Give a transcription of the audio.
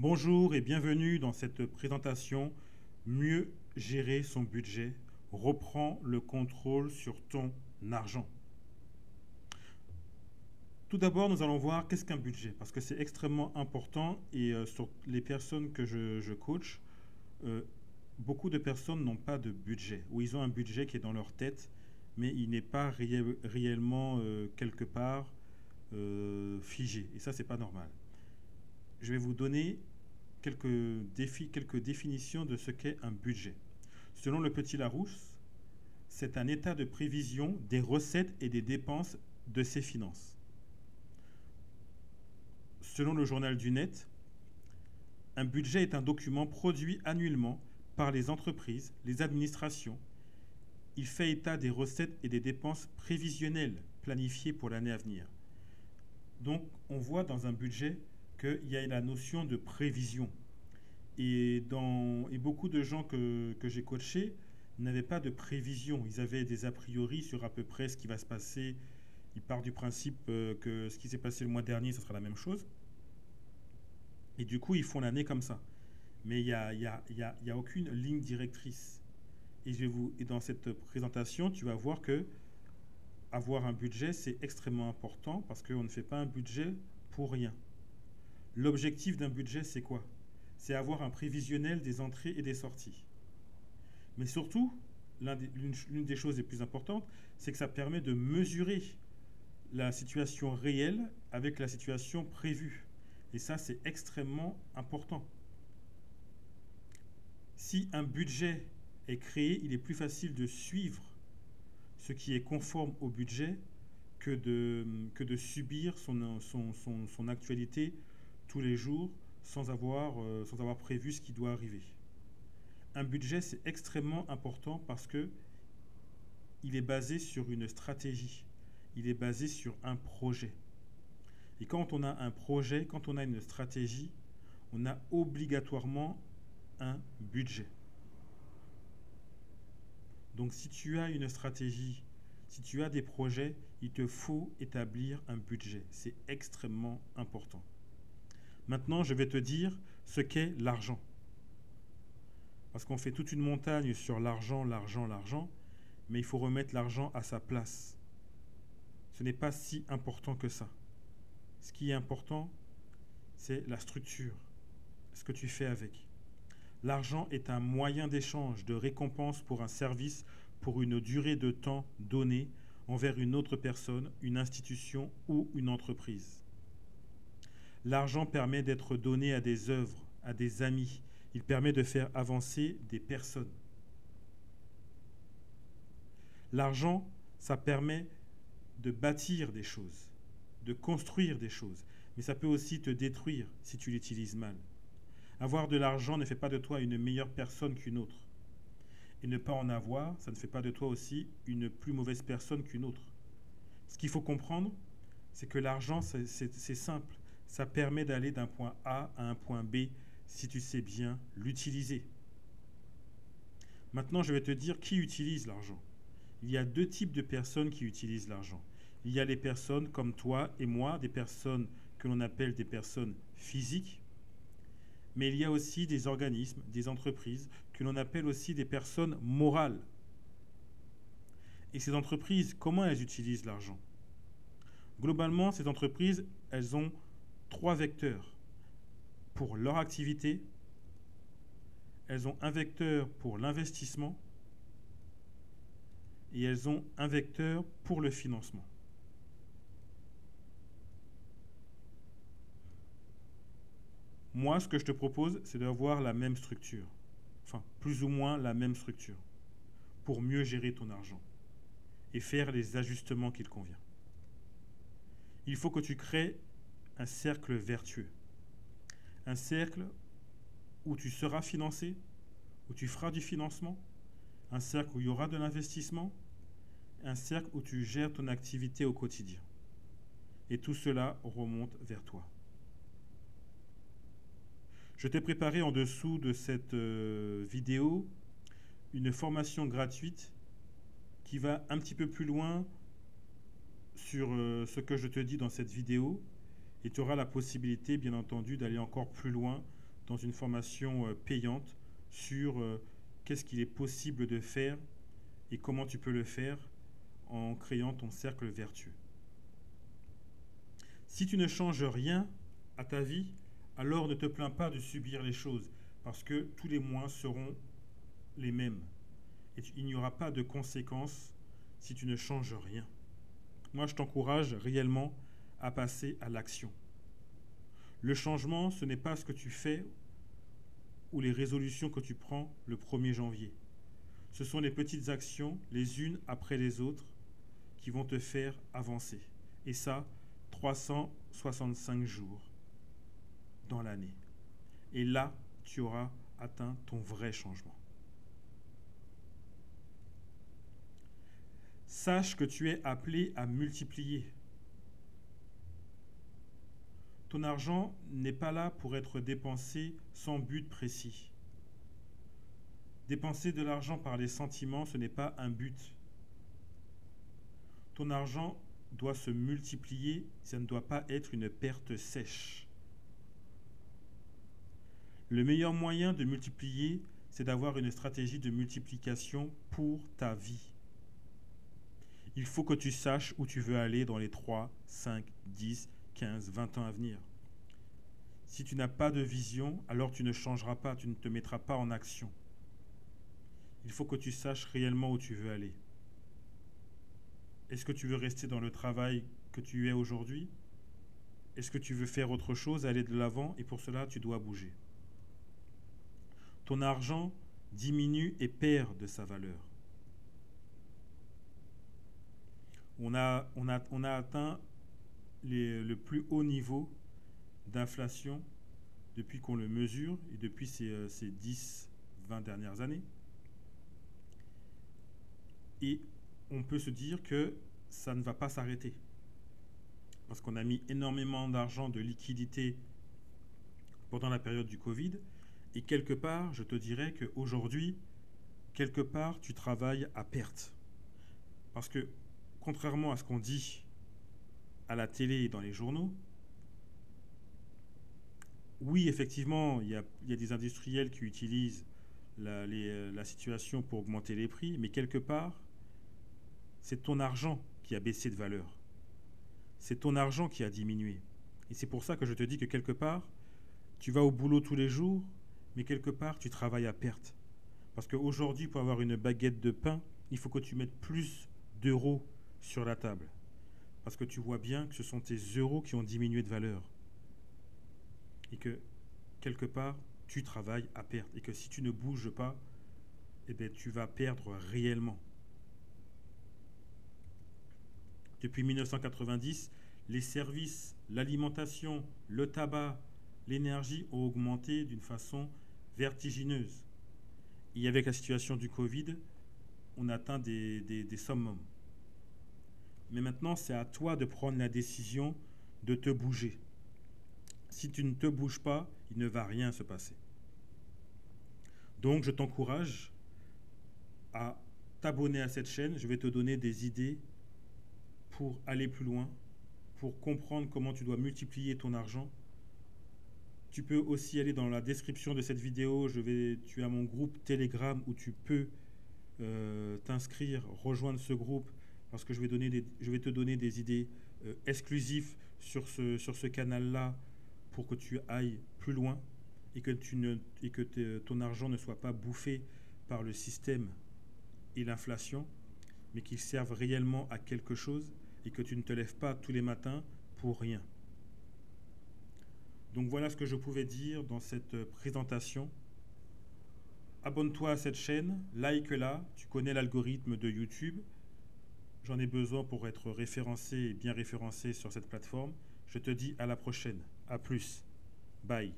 Bonjour et bienvenue dans cette présentation Mieux gérer son budget, reprends le contrôle sur ton argent. Tout d'abord, nous allons voir qu'est-ce qu'un budget, parce que c'est extrêmement important et sur les personnes que je coach, euh, beaucoup de personnes n'ont pas de budget, ou ils ont un budget qui est dans leur tête, mais il n'est pas réellement quelque part figé, et ça, c'est pas normal. Je vais vous donner quelques définitions de ce qu'est un budget. Selon le Petit Larousse, c'est un état de prévision des recettes et des dépenses de ses finances. Selon le journal du Net, un budget est un document produit annuellement par les entreprises, les administrations. Il fait état des recettes et des dépenses prévisionnelles planifiées pour l'année à venir. Donc, on voit dans un budget qu'il y a la notion de prévision. Et beaucoup de gens que j'ai coachés n'avaient pas de prévision. Ils avaient des a priori sur à peu près ce qui va se passer. Ils partent du principe que ce qui s'est passé le mois dernier, ça sera la même chose. Et du coup, ils font l'année comme ça. Mais il y a aucune ligne directrice. Et dans cette présentation, tu vas voir que avoir un budget, c'est extrêmement important parce qu'on ne fait pas un budget pour rien. L'objectif d'un budget, c'est quoi? C'est avoir un prévisionnel des entrées et des sorties. Mais surtout, l'une des choses les plus importantes, c'est que ça permet de mesurer la situation réelle avec la situation prévue. Et ça, c'est extrêmement important. Si un budget est créé, il est plus facile de suivre ce qui est conforme au budget que de subir son actualité tous les jours sans avoir prévu ce qui doit arriver. Un budget, c'est extrêmement important parce que il est basé sur une stratégie. Il est basé sur un projet. Et quand on a un projet, quand on a une stratégie, on a obligatoirement un budget. Donc si tu as une stratégie, si tu as des projets, il te faut établir un budget. C'est extrêmement important. Maintenant, je vais te dire ce qu'est l'argent. Parce qu'on fait toute une montagne sur l'argent, l'argent, l'argent, mais il faut remettre l'argent à sa place. Ce n'est pas si important que ça. Ce qui est important, c'est la structure, ce que tu fais avec. L'argent est un moyen d'échange, de récompense pour un service pour une durée de temps donnée envers une autre personne, une institution ou une entreprise. L'argent permet d'être donné à des œuvres, à des amis. Il permet de faire avancer des personnes. L'argent, ça permet de bâtir des choses, de construire des choses. Mais ça peut aussi te détruire si tu l'utilises mal. Avoir de l'argent ne fait pas de toi une meilleure personne qu'une autre. Et ne pas en avoir, ça ne fait pas de toi aussi une plus mauvaise personne qu'une autre. Ce qu'il faut comprendre, c'est que l'argent, c'est simple. Ça permet d'aller d'un point A à un point B si tu sais bien l'utiliser. Maintenant, je vais te dire qui utilise l'argent. Il y a deux types de personnes qui utilisent l'argent. Il y a les personnes comme toi et moi, des personnes que l'on appelle des personnes physiques, mais il y a aussi des organismes, des entreprises, que l'on appelle aussi des personnes morales. Et ces entreprises, comment elles utilisent l'argent? Globalement, ces entreprises, elles ont trois vecteurs pour leur activité. Elles ont un vecteur pour l'investissement et elles ont un vecteur pour le financement. Moi, ce que je te propose, c'est d'avoir la même structure, enfin plus ou moins la même structure, pour mieux gérer ton argent et faire les ajustements qu'il convient. Il faut que tu crées un cercle vertueux, un cercle où tu seras financé, où tu feras du financement, un cercle où il y aura de l'investissement, un cercle où tu gères ton activité au quotidien. Et tout cela remonte vers toi. Je t'ai préparé en dessous de cette vidéo une formation gratuite qui va un petit peu plus loin sur ce que je te dis dans cette vidéo et tu auras la possibilité, bien entendu, d'aller encore plus loin dans une formation payante sur qu'est-ce qu'il est possible de faire et comment tu peux le faire en créant ton cercle vertueux. Si tu ne changes rien à ta vie, alors ne te plains pas de subir les choses, parce que tous les mois seront les mêmes. Et il n'y aura pas de conséquences si tu ne changes rien. Moi, je t'encourage réellement à passer à l'action. Le changement, ce n'est pas ce que tu fais ou les résolutions que tu prends le 1er janvier. Ce sont les petites actions, les unes après les autres, qui vont te faire avancer. Et ça, 365 jours dans l'année. Et là, tu auras atteint ton vrai changement. Sache que tu es appelé à multiplier. Ton argent n'est pas là pour être dépensé sans but précis. Dépenser de l'argent par les sentiments, ce n'est pas un but. Ton argent doit se multiplier, ça ne doit pas être une perte sèche. Le meilleur moyen de multiplier, c'est d'avoir une stratégie de multiplication pour ta vie. Il faut que tu saches où tu veux aller dans les 3, 5, 10, 15, 20 ans à venir. Si tu n'as pas de vision, alors tu ne changeras pas, tu ne te mettras pas en action. Il faut que tu saches réellement où tu veux aller. Est-ce que tu veux rester dans le travail que tu es aujourd'hui? Est-ce que tu veux faire autre chose, aller de l'avant? Et pour cela, tu dois bouger. Ton argent diminue et perd de sa valeur. On a atteint le plus haut niveau d'inflation depuis qu'on le mesure et depuis ces 10-20 dernières années. Et on peut se dire que ça ne va pas s'arrêter. Parce qu'on a mis énormément d'argent, de liquidité pendant la période du Covid. Et quelque part, je te dirais qu'aujourd'hui, quelque part, tu travailles à perte. Parce que, contrairement à ce qu'on dit à la télé et dans les journaux, oui, effectivement, il y a des industriels qui utilisent la situation pour augmenter les prix, mais quelque part, c'est ton argent qui a baissé de valeur. C'est ton argent qui a diminué. Et c'est pour ça que je te dis que quelque part, tu vas au boulot tous les jours, mais quelque part, tu travailles à perte. Parce qu'aujourd'hui, pour avoir une baguette de pain, il faut que tu mettes plus d'euros sur la table. Parce que tu vois bien que ce sont tes euros qui ont diminué de valeur. Et que, quelque part, tu travailles à perte. Et que si tu ne bouges pas, eh bien, tu vas perdre réellement. Depuis 1990, les services, l'alimentation, le tabac, l'énergie ont augmenté d'une façon vertigineuse. Et avec la situation du Covid, on atteint des summums. Mais maintenant, c'est à toi de prendre la décision de te bouger. Si tu ne te bouges pas, il ne va rien se passer. Donc, je t'encourage à t'abonner à cette chaîne. Je vais te donner des idées pour aller plus loin, pour comprendre comment tu dois multiplier ton argent. Tu peux aussi aller dans la description de cette vidéo. Tu as mon groupe Telegram où tu peux t'inscrire, rejoindre ce groupe parce que je vais te donner des idées exclusives sur ce canal-là pour que tu ailles plus loin et que ton argent ne soit pas bouffé par le système et l'inflation, mais qu'il serve réellement à quelque chose et que tu ne te lèves pas tous les matins pour rien. Donc voilà ce que je pouvais dire dans cette présentation. Abonne-toi à cette chaîne, like-la, tu connais l'algorithme de YouTube. J'en ai besoin pour être référencé et bien référencé sur cette plateforme. Je te dis à la prochaine. À plus. Bye.